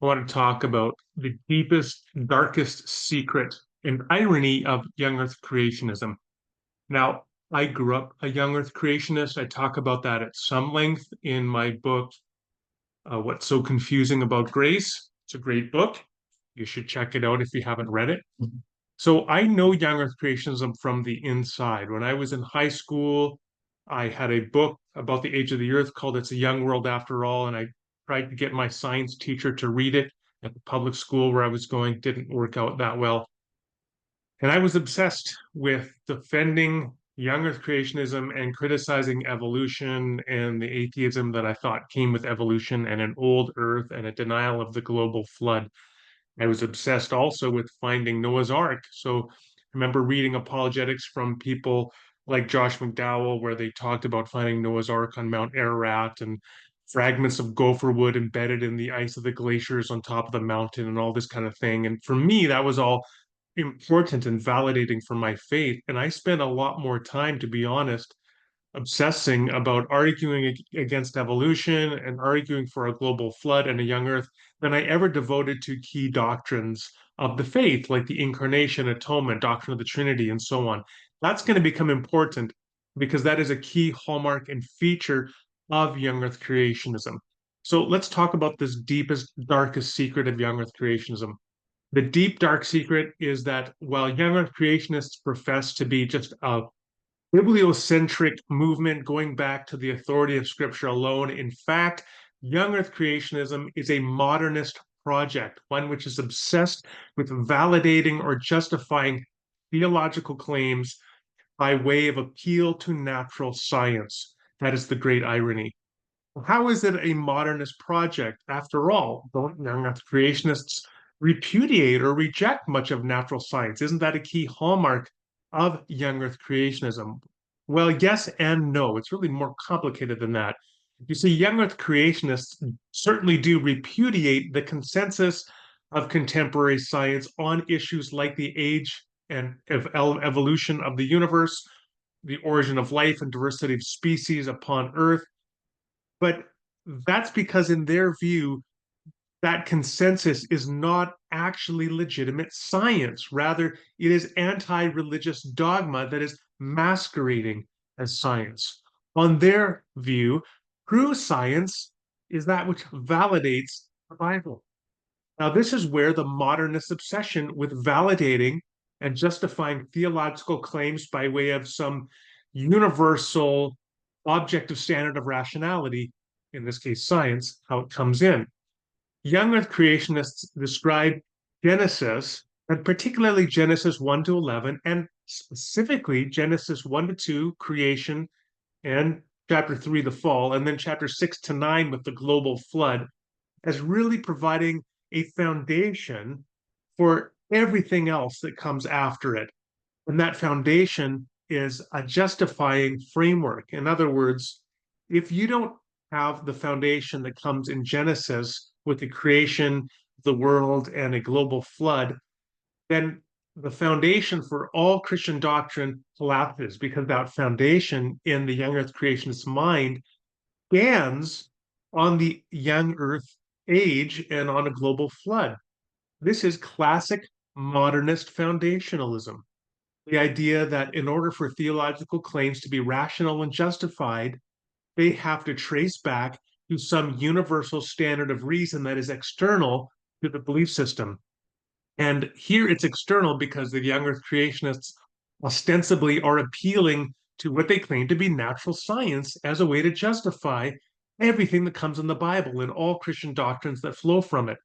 I want to talk about the deepest, darkest secret and irony of young Earth creationism. Now, I grew up a young Earth creationist. I talk about that at some length in my book, What's So Confusing About Grace. It's a great book. You should check it out if you haven't read it. So I know young Earth creationism from the inside. When I was in high school, I had a book about the age of the Earth called It's a Young World After All, and I tried to get my science teacher to read it at the public school where I was going. Didn't work out that well. And I was obsessed with defending young Earth creationism and criticizing evolution and the atheism that I thought came with evolution and an old Earth and a denial of the global flood. I was obsessed also with finding Noah's Ark. So I remember reading apologetics from people like Josh McDowell, where they talked about finding Noah's Ark on Mount Ararat and fragments of gopher wood embedded in the ice of the glaciers on top of the mountain and all this kind of thing. And for me, that was all important and validating for my faith. And I spent a lot more time, to be honest, obsessing about arguing against evolution and arguing for a global flood and a young earth than I ever devoted to key doctrines of the faith, like the incarnation, atonement, doctrine of the Trinity, and so on. That's going to become important because that is a key hallmark and feature of young earth creationism. So let's talk about this deepest, darkest secret of young earth creationism. The deep, dark secret is that while young earth creationists profess to be just a bibliocentric movement going back to the authority of Scripture alone. In fact, young Earth creationism is a modernist project, one which is obsessed with validating or justifying theological claims by way of appeal to natural science. That is the great irony. How is it a modernist project? After all, don't young Earth creationists repudiate or reject much of natural science? Isn't that a key hallmark of young Earth creationism? Well, yes and no. It's really more complicated than that. You see, young Earth creationists certainly do repudiate the consensus of contemporary science on issues like the age and evolution of the universe, the origin of life and diversity of species upon Earth. But that's because, in their view, that consensus is not actually legitimate science. Rather, it is anti religious dogma that is masquerading as science. On their view, true science is that which validates the Bible. Now, this is where the modernist obsession with validating and justifying theological claims by way of some universal objective standard of rationality, in this case, science, how it comes in. Young Earth creationists describe Genesis, and particularly Genesis 1 to 11, and specifically Genesis 1 to 2, creation, and chapter 3, the fall, and then chapter 6 to 9 with the global flood, as really providing a foundation for everything else that comes after it. And that foundation is a justifying framework. In other words, if you don't have the foundation that comes in Genesis with the creation of the world and a global flood, then the foundation for all Christian doctrine collapses because that foundation in the young earth creationist mind stands on the young earth age and on a global flood. This is classic modernist foundationalism. The idea that in order for theological claims to be rational and justified, they have to trace back to some universal standard of reason that is external to the belief system. And here it's external because the young earth creationists ostensibly are appealing to what they claim to be natural science as a way to justify everything that comes in the Bible and all Christian doctrines that flow from it.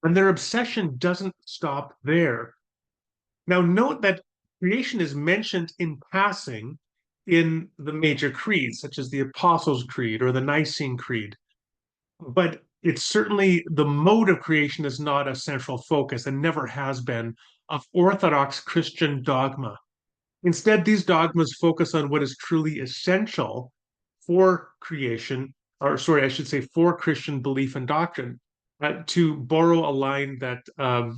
And their obsession doesn't stop there. Now, note that creation is mentioned in passing in the major creeds, such as the Apostles' Creed or the Nicene Creed. But it's certainly the mode of creation is not a central focus and never has been of Orthodox Christian dogma. Instead, these dogmas focus on what is truly essential for creation, or sorry, I should say, for Christian belief and doctrine. To borrow a line that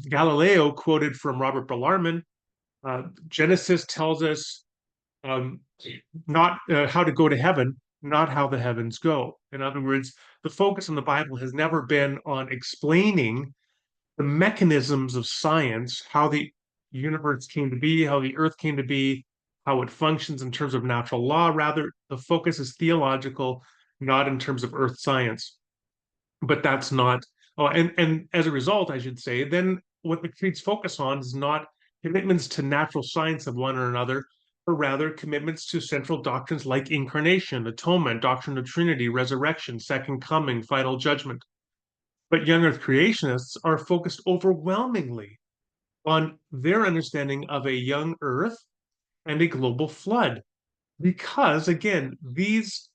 Galileo quoted from Robert Bellarmine, Genesis tells us um, not how to go to heaven, not how the heavens go. In other words, the focus in the Bible has never been on explaining the mechanisms of science, how the universe came to be, how the earth came to be, how it functions in terms of natural law. Rather, the focus is theological, not in terms of earth science. But that's not, oh, and as a result, I should say, then what the creeds focus on is not commitments to natural science of one or another, but rather commitments to central doctrines like incarnation, atonement, doctrine of Trinity, resurrection, second coming, final judgment. But young earth creationists are focused overwhelmingly on their understanding of a young earth and a global flood. Because, again, these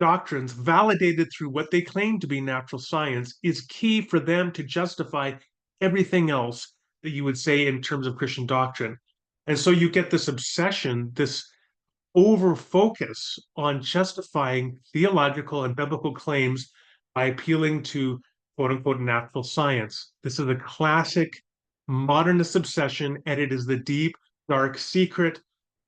doctrines, validated through what they claim to be natural science, is key for them to justify everything else that you would say in terms of Christian doctrine. And so you get this obsession, this over focus on justifying theological and biblical claims by appealing to quote unquote natural science. This is a classic modernist obsession, and it is the deep, dark secret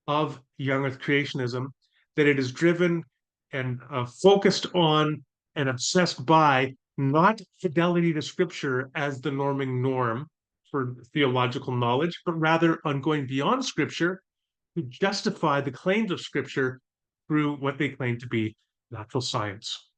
of young earth creationism that it is driven and focused on and obsessed by not fidelity to scripture as the norming norm for theological knowledge, but rather on going beyond scripture to justify the claims of Scripture through what they claim to be natural science.